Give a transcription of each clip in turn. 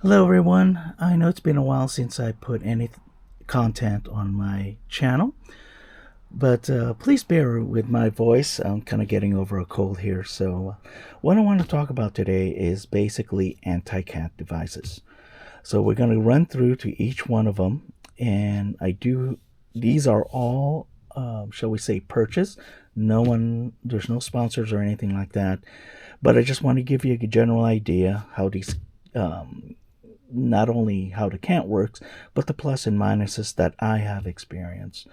Hello, everyone. I know it's been a while since I put any content on my channel, but please bear with my voice. I'm kind of getting over a cold here. What I want to talk about today is basically anti-Cant devices. So, we're going to run through to each one of them, and these are all, shall we say, purchase. There's no sponsors or anything like that, but I just want to give you a general idea how these um, not only how the cant works, but the plus and minuses that I have experienced.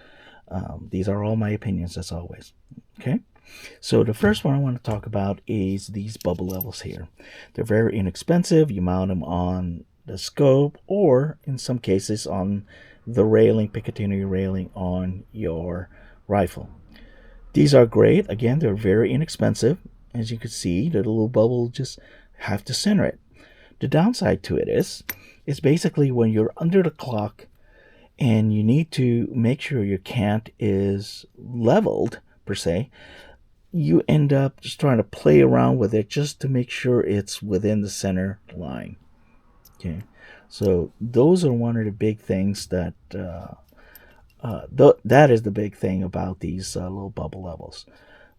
These are all my opinions, as always. Okay, so the first one I want to talk about is these bubble levels here. They're very inexpensive. You mount them on the scope, or in some cases, on the railing, Picatinny railing on your rifle. These are great. Again, they're very inexpensive. As you can see, the little bubble just have to center it. The downside to it is basically when you're under the clock and you need to make sure your cant is leveled, per se, you end up just trying to play around with it just to make sure it's within the center line. Okay. So those are one of the big things that is the big thing about these little bubble levels.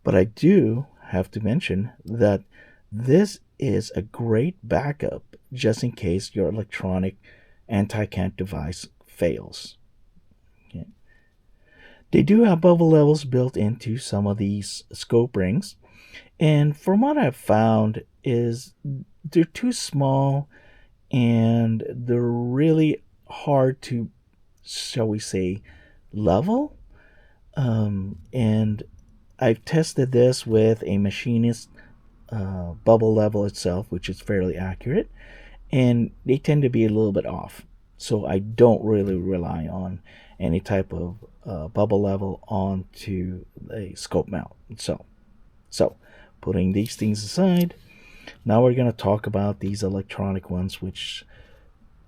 But I do have to mention that this is a great backup just in case your electronic anti-cant device fails. Okay. They do have bubble levels built into some of these scope rings, and from what I've found is they're too small and they're really hard to, shall we say, level. And I've tested this with a machinist bubble level itself, which is fairly accurate, and they tend to be a little bit off. So I don't really rely on any type of bubble level onto a scope mount. So putting these things aside, now we're going to talk about these electronic ones, which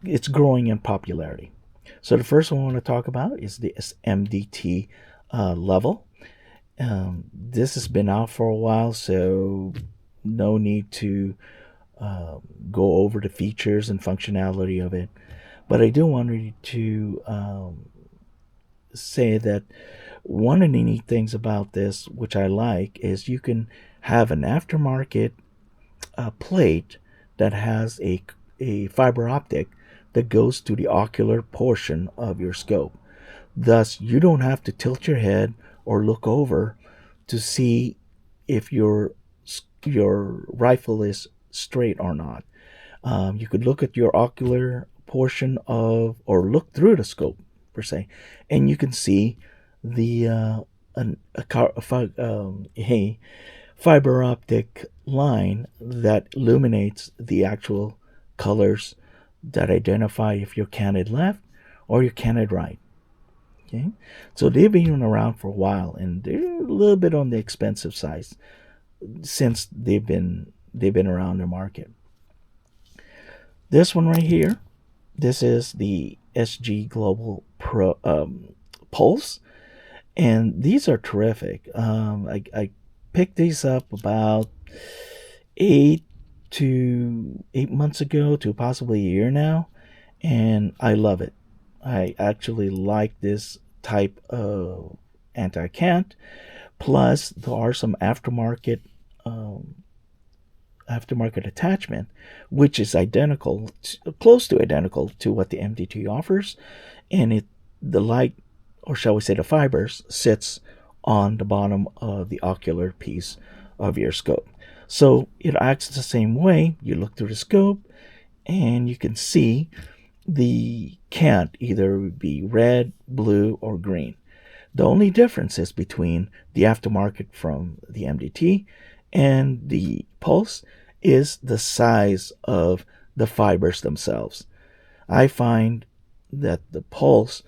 it's growing in popularity. So the first one I want to talk about is the MDT level. This has been out for a while, so no need to go over the features and functionality of it. But I do want to say that one of the neat things about this, which I like, is you can have an aftermarket plate that has a fiber optic that goes to the ocular portion of your scope. Thus, you don't have to tilt your head or look over to see if your rifle is straight or not. You could look at your ocular portion of, or look through the scope per se, and you can see the a fiber optic line that illuminates the actual colors that identify if you're canted left or you're canted right. Okay, so they've been around for a while, and they're a little bit on the expensive side since they've been around the market. This one right here, this is the SG Global Pro Pulse, and these are terrific. I picked these up about 8 months ago to possibly a year now, and I love it. I actually like this type of anti-cant. Plus, there are some um, aftermarket attachment, which is close to identical to what the MDT offers, and the light, or shall we say, the fibers, sits on the bottom of the ocular piece of your scope. So it acts the same way. You look through the scope, and you can see the cant either be red, blue, or green. The only difference is between the aftermarket from the MDT and the Pulse is the size of the fibers themselves. I find that the Pulse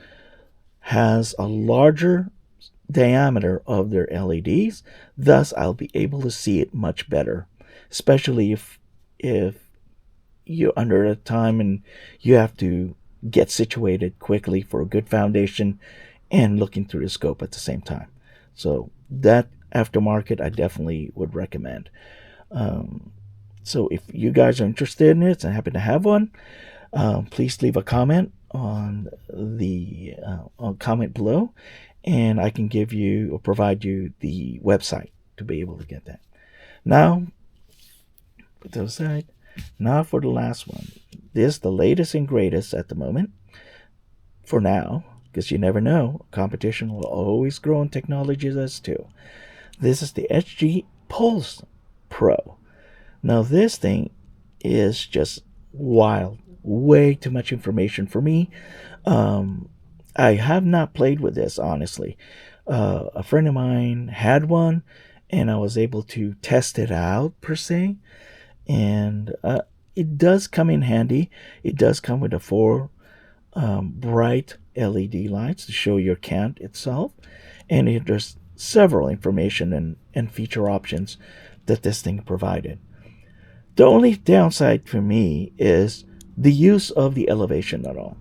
has a larger diameter of their LEDs, thus I'll be able to see it much better, especially if you're under a time and you have to get situated quickly for a good foundation and looking through the scope at the same time. So that aftermarket I definitely would recommend. So if you guys are interested in it and happen to have one, Please leave a comment on the comment below, and I can give you or provide you the website to be able to get that. Now, put those aside. Now for the last one. This is the latest and greatest at the moment. For now, because you never know, competition will always grow in technologies as too. This is the HG Pulse Pro. Now this thing is just wild. Way too much information for me. I have not played with this, honestly. A friend of mine had one, and I was able to test it out, per se. And it does come in handy. It does come with a four bright LED lights to show your cant itself. And there's several information and feature options that this thing provided. The only downside for me is the use of the elevation at all.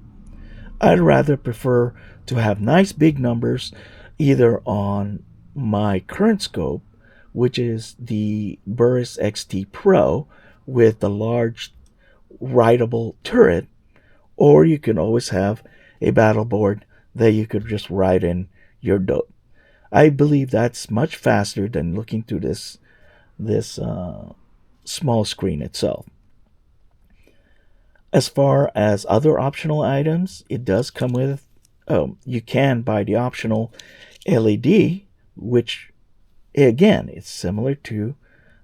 I'd rather prefer to have nice big numbers either on my current scope, which is the Burris XT Pro with the large rideable turret, or you can always have a battle board that you could just ride in your dope. I believe that's much faster than looking through this small screen itself. As far as other optional items, it does come with, you can buy the optional LED, which again, it's similar to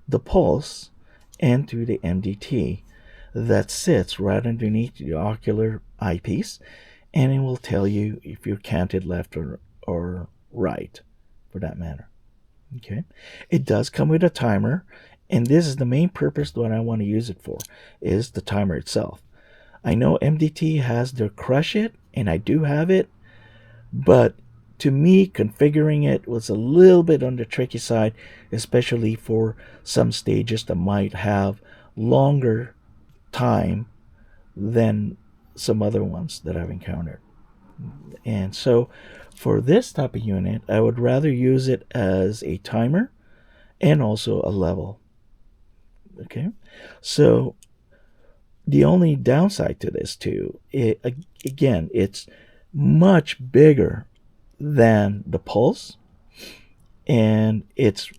the Pulse and to the MDT that sits right underneath the ocular eyepiece, and it will tell you if you're canted left or right, for that matter. Okay, it does come with a timer, and this is the main purpose that I want to use it for, is the timer itself. I know MDT has their Crush It, and I do have it, but to me, configuring it was a little bit on the tricky side, especially for some stages that might have longer time than some other ones that I've encountered. And so for this type of unit, I would rather use it as a timer and also a level. Okay, so the only downside to this too, again, it's much bigger than the Pulse, and it's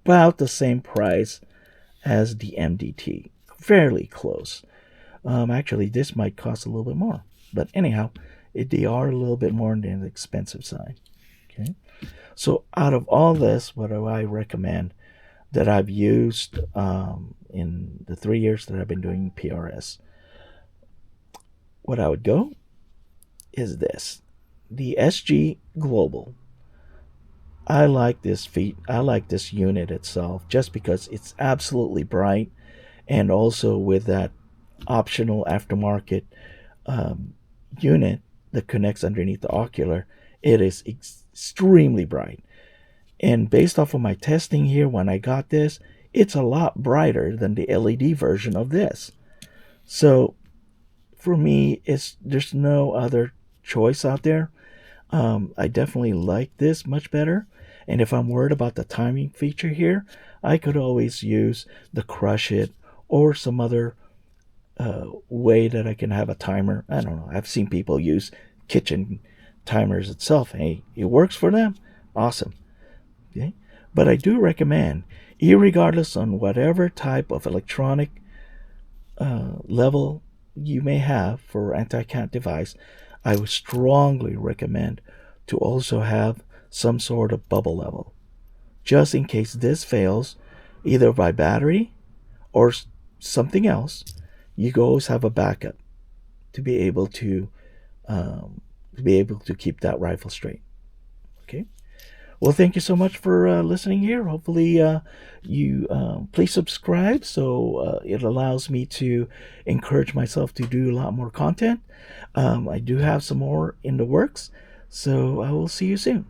about the same price as the MDT, fairly close. Actually, this might cost a little bit more, but anyhow, they are a little bit more on the expensive side. Okay, so out of all this, what do I recommend that I've used in the 3 years that I've been doing PRS? What I would go is this: the SG Global. I like this unit itself just because it's absolutely bright, and also with that optional aftermarket unit that connects underneath the ocular, it is extremely bright. And based off of my testing here, when I got this, it's a lot brighter than the LED version of this. So for me, there's no other choice out there. I definitely like this much better. And if I'm worried about the timing feature here, I could always use the Crush It or some other way that I can have a timer. I don't know. I've seen people use kitchen timers itself. Hey, it works for them. Awesome. Okay? But I do recommend, irregardless on whatever type of electronic level you may have for anti-cant device, I would strongly recommend to also have some sort of bubble level, just in case this fails, either by battery or something else. You always have a backup to be able to keep that rifle straight. Okay. Well, thank you so much for listening here. Hopefully, you please subscribe so it allows me to encourage myself to do a lot more content. I do have some more in the works, so I will see you soon.